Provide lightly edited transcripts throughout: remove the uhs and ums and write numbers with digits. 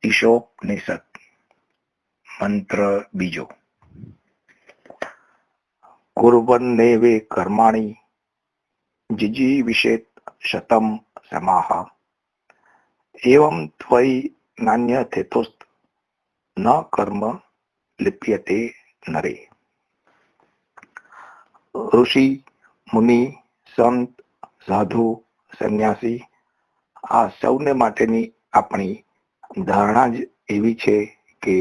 ઈશોપનિષદ મંત્ર બીજો. કુર્વન્નેવે કર્માણિ જીજીવિષેત શતમ સમાહ એવં ત્વયિ નાન્યથેતોસ્ત ન કર્મ લિપ્યતે નરે. ઋષિ, મુનિ, સંત, સાધુ, સંન્યાસી આ સૌને માટેની આપણી ધારણા જ એવી છે કે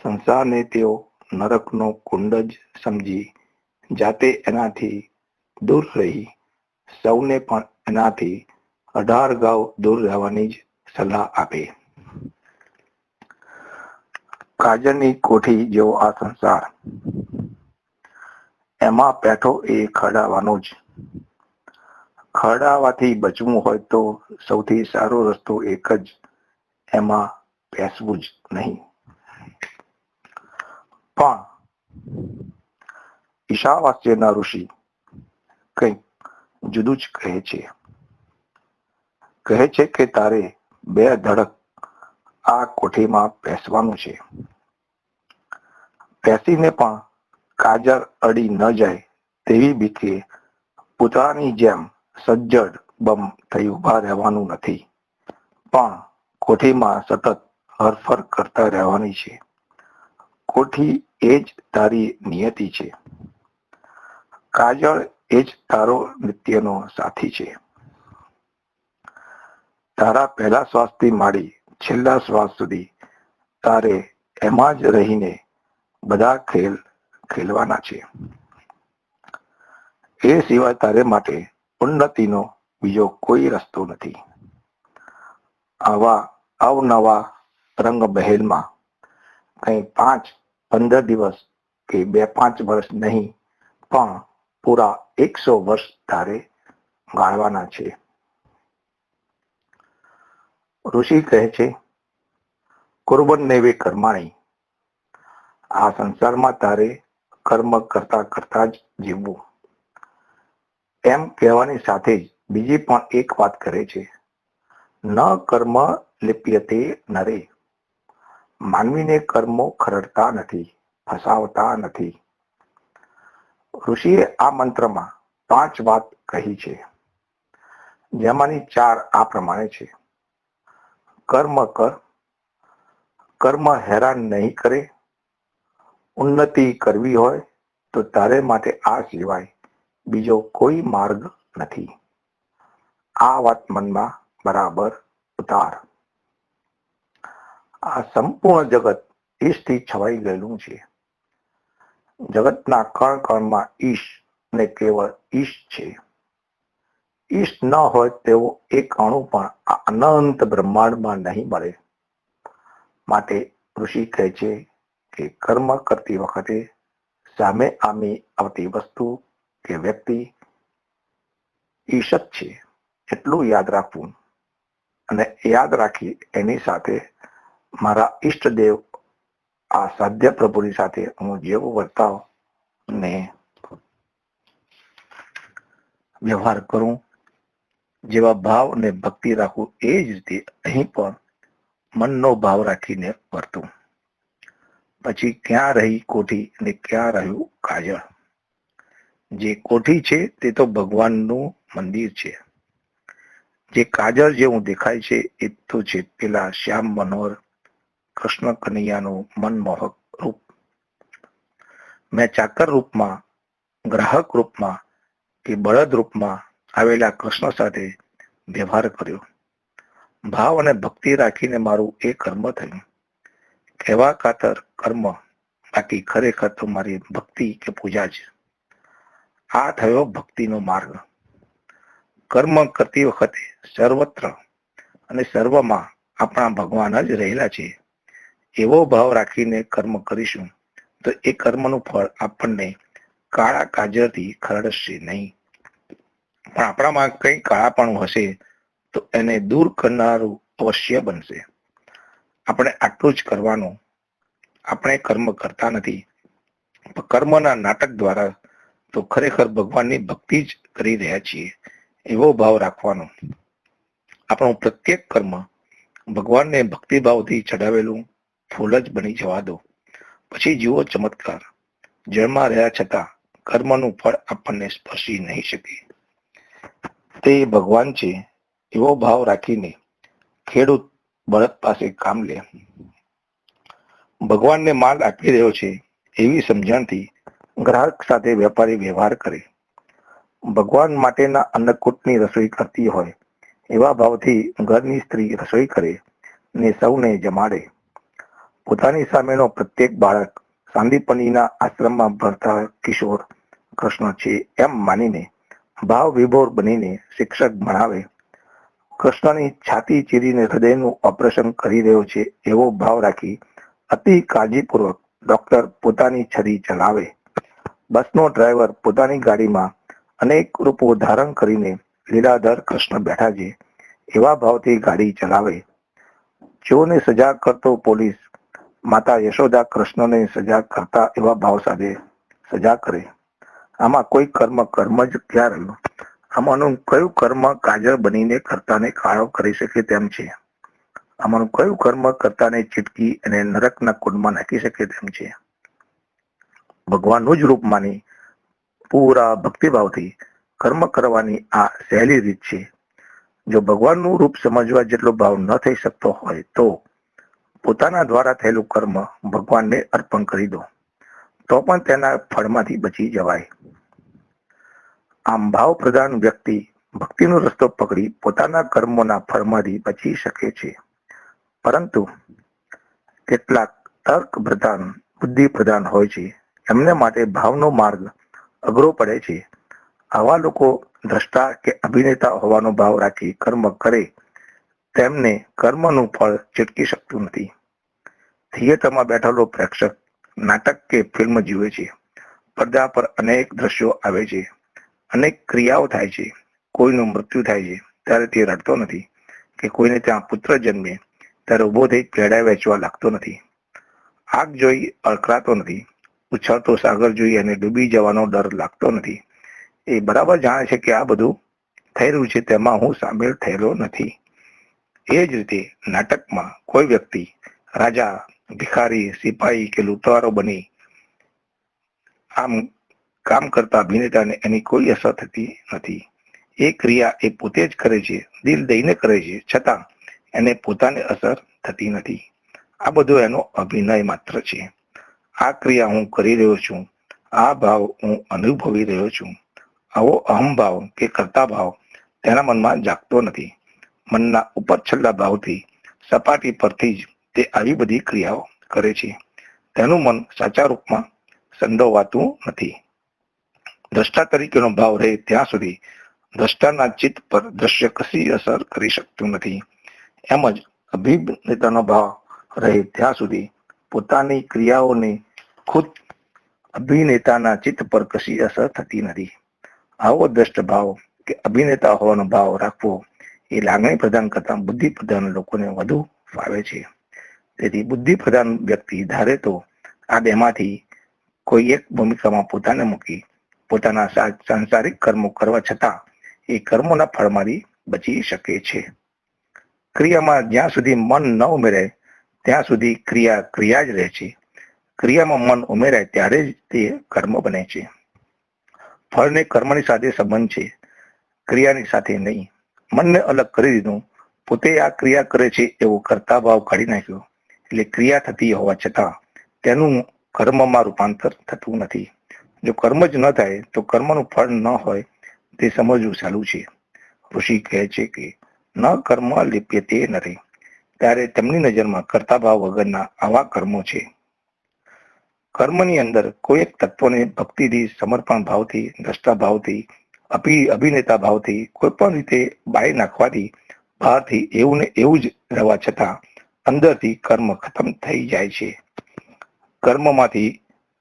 સંસારને તેઓ નરકનો કુંડ જ સમજી જાતે એનાથી દૂર રહી સૌને પણ એનાથી 18 ગાઉ દૂર રહેવાની જ સલાહ આપે. કાજળની કોઠી જેવો આ સંસાર, એમાં પેઠો એ ખરડાવાનો જ. ખરડાવાથી બચવું હોય તો સૌથી સારો રસ્તો એક જ, એમાં બેસવું જ નહીં. પણ ઈશાવાસ્યના ઋષિ કંઈક જુદું જ કહે છે. કહે છે કે તારે 2 ધડક આ કોઠીમાં બેસવાનું છે. બેસીને પણ કાજળ અડી ન જાય તેવી બીકે પૂતળાની જેમ સજ્જડ બમ થઈ ઊભા રહેવાનું નથી, પણ કોઠીમાં સતત હરફર કરતા રહેવાની છે. કોઠી એ જ તારી નિયતિ છે. કાજળ એ જ તારો નિત્યનો સાથી છે. તારા પહેલા શ્વાસથી માંડી છેલ્લા શ્વાસ સુધી તારે એમાં જ રહીને બધા ખેલ ખેલવાના છે. એ સિવાય તારે માટે ઉન્નતિનો બીજો કોઈ રસ્તો નથી. આવા અવનવા રંગમહેલમાં કંઈ 5-15 દિવસ કે 2-5 વર્ષ નહીં, પણ પૂરા 100 વર્ષ તારે ગાળવાના છે. ઋષિ કહે છે, કુર્વન્નેવે કર્માણિ, આ સંસારમાં તારે કર્મ કરતા કરતા જ જીવવું. એમ કહેવાની સાથે જ બીજી પણ એક વાત કરે છે, ન કર્મ લિપ્યતે નરે. માનવીને કર્મો ખરડતા નથી, ફસાવતા નથી. ઋષિએ આ મંત્રમાં 5 વાત કહી છે, જેમાંની 4 આ પ્રમાણે છે. કર્મ કર, કર્મ હેરાન નહીં કરે. ઉન્નતિ કરવી હોય તો તારે માટે આ સિવાય બીજો કોઈ માર્ગ નથી. આ વાત મનમાં બરાબર ઉતાર. આ સંપૂર્ણ જગત ઈશથી છવાઈ ગયેલું છે. જગતના કણ કણમાં ઈશ ને કેવળ ઈશ છે. ઈશ ન હોય તેવો એક અણુ પણ આ અનંત બ્રહ્માંડમાં નહીં મળે. માટે ઋષિ કહે છે કે કર્મ કરતી વખતે સામે આમી આવતી વસ્તુ કે વ્યક્તિ ઈશ જ છે એટલું યાદ રાખવું, અને યાદ રાખી એની સાથે મારા ઈષ્ટદેવ આ સાધ્ય પ્રભુની સાથે હું જેવો વર્તાવ ને વ્યવહાર કરું, જેવા ભાવ અને ભક્તિ રાખું, એ જ રીતે અહીં પણ મનનો ભાવ રાખીને વર્તું. પછી ક્યાં રહી કોઠી અને ક્યાં રહ્યું કાજળ. જે કોઠી છે તે તો ભગવાનનું મંદિર છે. જે કાજળ જેવું દેખાય છે એ તો છે પેલા શ્યામ મનોહર કૃષ્ણ કનૈયાનું મનમોહક રૂપ. મેં ચાકર રૂપમાં, ગ્રાહક રૂપમાં કે બળદ રૂપમાં આવેલા કૃષ્ણ સાથે વ્યવહાર કર્યો. ભાવ અને ભક્તિ રાખીને મારું એ કર્મ થયું. કહેવા ખાતર કર્મ, બાકી ખરેખર તો મારી ભક્તિ કે પૂજા જ. આ થયો ભક્તિનો માર્ગ. કર્મ કરતી વખતે સર્વત્ર અને સર્વમાં આપણા ભગવાન જ રહેલા છે એવો ભાવ રાખીને કર્મ કરીશું તો એ કર્મનું ફળ આપણને કાળા કાજળથી ખરડશે નહીં, પણ આપણામાં કંઈ કાળાપણું હશે તો એને દૂર કરનારું અવશ્ય બનશે. આપણે આટલું જ કરવાનું. આપણે કર્મ કરતા નથી, પણ કર્મના નાટક દ્વારા તો ખરેખર ભગવાનની ભક્તિ જ કરી રહ્યા છીએ એવો ભાવ રાખવાનો. આપણું પ્રત્યેક કર્મ ભગવાનને ભક્તિભાવથી ચઢાવેલું ફૂલ જ બની જવા દો. પછી જુઓ ચમત્કાર. જળમાં રહ્યા છતાં કર્મનું ફળ આપણને સ્પર્શી નહીં શકે. તે ભગવાન છે એવો ભાવ રાખીને ખેડૂત બળદ પાસે કામ લે. ભગવાનને માલ આપી રહ્યો છે એવી સમજણથી ગ્રાહક સાથે વેપારી વ્યવહાર કરે. ભગવાન માટેના અન્નકૂટની રસોઈ કરતી હોય એવા ભાવથી ઘરની સ્ત્રી રસોઈ કરે ને સૌને જમાડે. પોતાની સામેનો પ્રત્યેક બાળક સાંદીપનીના આશ્રમમાં ભરતા કિશોર કૃષ્ણ છે એમ માનીને ભાવ વિભોર બનીને શિક્ષક ભણાવે. કૃષ્ણની છાતી ચીરીને હૃદયનું ઓપરેશન કરી રહ્યો છે એવો ભાવ રાખી અતિ કાળજીપૂર્વક ડોક્ટર પોતાની છરી ચલાવે. બસનો ડ્રાઈવર પોતાની ગાડીમાં અનેક રૂપો ધારણ કરીને લીલાધર કૃષ્ણ બેઠા છે એવા ભાવથી ગાડી ચલાવે. ચોરને સજા કરતો પોલીસ માતા યશોદા કૃષ્ણને સજા કરતા એવા ભાવ સાથે સજા કરે. આમાં કોઈ કર્મ જ ક્યાં રહ્યું? આમાંનું કયું કર્મ કાજળ બનીને કર્તાને કાળો કરી શકે તેમ છે? આમાંનું કયું કર્મ કર્તાને ચીટકી અને નરકના કુંડમાં નાખી શકે તેમ છે? ભગવાનનું જ રૂપ માની પૂરા ભક્તિભાવથી કર્મ કરવાની આ સહેલી રીત છે. જો ભગવાનનું રૂપ સમજવા જેટલો ભાવ ન થઈ શકતો હોય તો પોતાના દ્વારા થયેલું કર્મ ભગવાનને અર્પણ કરી દો, તો પણ તેના ફળમાંથી બચી જવાય. આમ ભાવ પ્રધાન વ્યક્તિ ભક્તિનો રસ્તો પકડી પોતાના કર્મોના ફળમાંથી બચી શકે છે. પરંતુ કેટલાક તર્ક પ્રધાન બુદ્ધિ પ્રધાન હોય છે, એમને માટે ભાવનો માર્ગ અઘરો પડે છે. આવા લોકો દ્રષ્ટા કે અભિનેતા હોવાનો ભાવ રાખી કર્મ કરે તેમને કર્મનું ફળ ચીટકી શકતું નથી. થિયેટરમાં બેઠેલો પ્રેક્ષક નાટક કે ફિલ્મ જુએ છે. પડદા પર અનેક દ્રશ્યો આવે છે, અનેક ક્રિયાઓ થાય છે. કોઈનું મૃત્યુ થાય છે ત્યારે તે રડતો નથી, કે કોઈને ત્યાં પુત્ર જન્મે ત્યારે ઉભો થઈ પેડા વેચવા લાગતો નથી. આગ જોઈ અળકરાતો નથી, ઉછળતો સાગર જોઈ અને ડૂબી જવાનો ડર લાગતો નથી. એ બરાબર જાણે છે કે આ બધું થઈ રહ્યું છે તેમાં હું સામેલ થયેલો નથી. એ જ રીતે નાટકમાં કોઈ વ્યક્તિ રાજા, ભિખારી, સિપાહી કે લૂંટારો બની આમ કામ કરતા અભિનેતાને એની કોઈ અસર થતી નથી. એ ક્રિયા એ પોતે જ કરે છે, દિલ દઈને કરે છે, છતાં એને પોતાને અસર થતી નથી. આ બધું એનો અભિનય માત્ર છે. આ ક્રિયા હું કરી રહ્યો છું, આ ભાવ હું અનુભવી રહ્યો છું, આવો અહમભાવ કે કરતા ભાવ તેના મનમાં જાગતો નથી. મનના ઉપર છેલ્લા ભાવથી સપાટી પરથી જ તે આવી બધી ક્રિયાઓ કરે છે. તેનું મન સાચા રૂપમાં સંડોવાતું નથી. દ્રષ્ટા તરીકેનો ભાવ રહે ત્યાં સુધી દ્રષ્ટાના ચિત્ત પર દ્રશ્ય કશી અસર કરી શકતું નથી. એમ જ અભિનેતાનો ભાવ રહે ત્યાં સુધી પોતાની ક્રિયાઓને ખુદ અભિનેતાના ચિત્ત પર કશી અસર થતી નથી. આવો દ્રષ્ટ ભાવ કે અભિનેતા હોવાનો ભાવ રાખવો એ લાગણી પ્રદાન કરતા બુદ્ધિ પ્રધાન લોકોને વધુ ફાવે છે. તેથી બુદ્ધિ પ્રધાન વ્યક્તિ ધારે તો આ બેમાંથી કોઈ એક ભૂમિકામાં પોતાને મૂકી પોતાના સાંસારિક કર્મો કરવા છતાં એ કર્મોના ફળમાંથી બચી શકે છે. ક્રિયામાં જ્યાં સુધી મન ન ઉમેરાય ત્યાં સુધી ક્રિયા ક્રિયા જ રહે છે. ક્રિયામાં મન ઉમેરાય ત્યારે જ તે કર્મ બને છે. ફળને કર્મની સાથે સંબંધ છે, ક્રિયાની સાથે નહીં. મનને અલગ કરી દીધું, પોતે આ ક્રિયા કરે છે એવો કરતા ભાવ કાઢી નાખ્યો એટલે ક્રિયા થતી હોવા છતાં તેનું કર્મમાં રૂપાંતર થતું નથી. જો કર્મ જ ન થાય તો કર્મનું ફળ ન હોય તે સમજવું સહેલું છે. ઋષિ કહે છે કે ન કર્મ લિપ્યતે નરે, ત્યારે તેમની નજરમાં કરતા ભાવ વગરના આવા કર્મો છે. કર્મની અંદર કોઈ એક તત્વને ભક્તિથી, સમર્પણ ભાવથી, દ્રષ્ટા ભાવથી, અભિનેતા ભાવથી કોઈ પણ રીતે બાળી નાખવાથી બહારથી એવું ને એવું જ રહેવા છતાં અંદરથી કર્મ ખતમ થઈ જાય છે. કર્મમાંથી,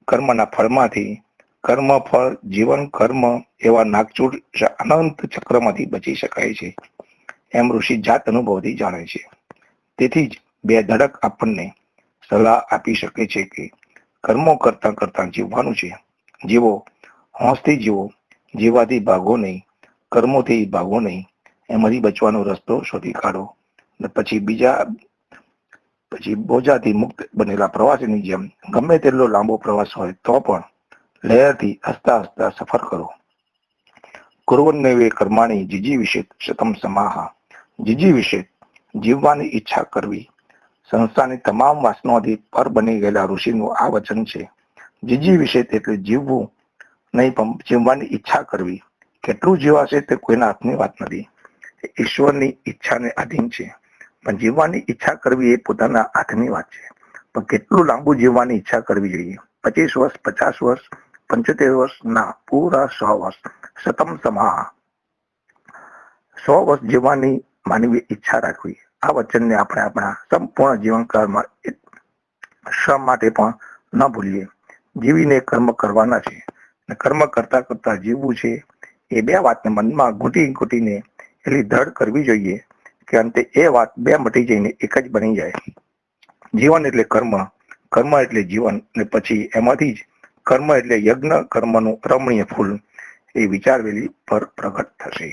કર્મના ફળમાંથી, કર્મ ફળ જીવન કર્મ એવા નાગચૂર અનંત ચક્રમાંથી બચી શકાય છે એમ ઋષિ જાત અનુભવથી જાણે છે. તેથી જ બે ધડક આપણને સલાહ આપી શકે છે કે કર્મો કરતા કરતા જીવવાનું છે. જીવો, હોંશથી જીવો, જીવાથી ભાગો નહીં, કર્મોથી ભાગો નહીં. એમાંથી બચવાનો રસ્તો શોધી કાઢો. પછી બોજાથી મુક્ત બનેલા પ્રવાસીની જેમ ગમે તેટલો લાંબો પ્રવાસ હોય તો પણ લહેરથી હસતા હસતા સફર કરો. કુર્વન્નૈવે કર્માણી જીજી વિશે શતમ સમાહ. જીજી વિશે જીવવાની ઈચ્છા કરવી. સંસારની તમામ વાસનાઓથી પર બની ગયેલા ઋષિનું આ વચન છે. જીજી વિશે એટલે જીવવું નહીં, પણ જીવવાની ઈચ્છા કરવી. કેટલું જીવાશે તે કોઈના હાથની વાત નથી, ઈશ્વરની ઈચ્છાને આધીન છે. પણ જીવવાની ઈચ્છા કરવી એ પોતાના હાથની વાત છે. પણ કેટલું લાંબુ જીવવાની ઈચ્છા કરવી જોઈએ? 25 વર્ષ, 50 વર્ષ, 75 વર્ષ ના, પૂરા 100 વર્ષ. શતમ સમાહ. 100 વર્ષ જીવવાની માનવી ઈચ્છા રાખવી. આ વચનને આપણે આપણા સંપૂર્ણ જીવનકાળમાં શ્રમ માટે પણ ન ભૂલીએ. જીવીને કર્મ કરવાના છે, કર્મ કરતા કરતા જીવવું છે. એ બે વાતને મનમાં ઘૂંટીને એટલી દ્રઢ કરવી જોઈએ કે અંતે એ વાત બે મટી જઈને એક જ બની જાય. જીવન એટલે કર્મ, કર્મ એટલે જીવન, ને પછી એમાંથી જ કર્મ એટલે યજ્ઞ કર્મનું રમણીય ફૂલ એ વિચારવેલી પર પ્રગટ થશે.